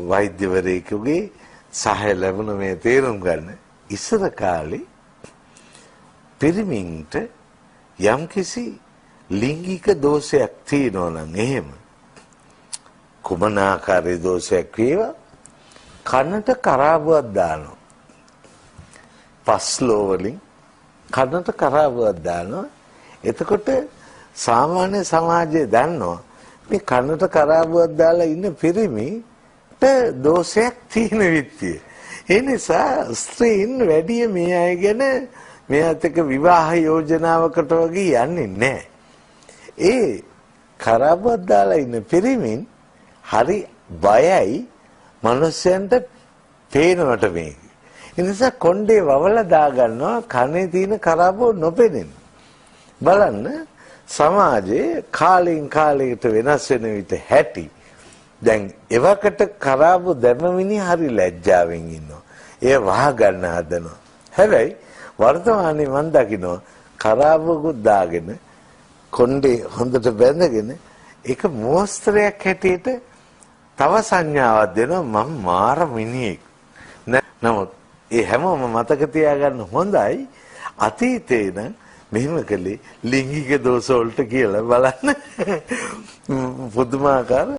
වෛද්‍යවරයෙකුගේ සහාය ලැබුණ මේ තේරුම් ගන්න. ඉස්සර කාලේ පිරිමින්ට යම්කිසි ලිංගික දෝෂයක් තියෙනවා නම් එහෙම කුමන ආකාරයේ දෝෂයක් වේවා කනට කරාබුවක් දානවා. පස්ලෝ වලින් කනට කරාබුවක් දානවා. එතකොට සාමාන්‍ය සමාජයේ දන්නවා මේ කනට කරාබුවක් දාලා ඉන්න පිරිමිට දෝෂයක් තියෙන විත්තිය. ඒ නිසා ස්ත්‍රීන් වැඩි මේ අය ගැන මෙයාත් එක්ක විවාහ යෝජනාවකට වගේ යන්නේ නැහැ. ඒ කරාබුවක් දාලා ඉන්න පිරිමින් හරි බයයි මිනිස්සුන්ට පේනවට මේක. ඒ නිසා කොණ්ඩේ වවලා දා ගන්නවා කනේ තියෙන කරාබුව නොපෙනෙන. බලන්න සමාජයේ කාලෙන් කාලයකට වෙනස් වෙන විට හැටි. දැන් එවකට කරාබු දැමමිනි හරි ලැජ්ජාවෙන් ඉන්නවා. ඒ වහ ගන්න හදනවා. හැබැයි වර්තමානයේ මම දකිනවා කරාබුකුත් දාගෙන කොණ්ඩේ හොඳට බැඳගෙන ඒක මෝස්තරයක් හැටියට තව සංඥාවක් දෙනවා මම මාර මිනිහෙක්. නමුත් ඒ හැමෝම මතක තියාගන්න හොඳයි අතීතේ නම් මෙහෙම කළේ ලිංගික දෝෂ වලට කියලා බලන්න පුදුමාකාර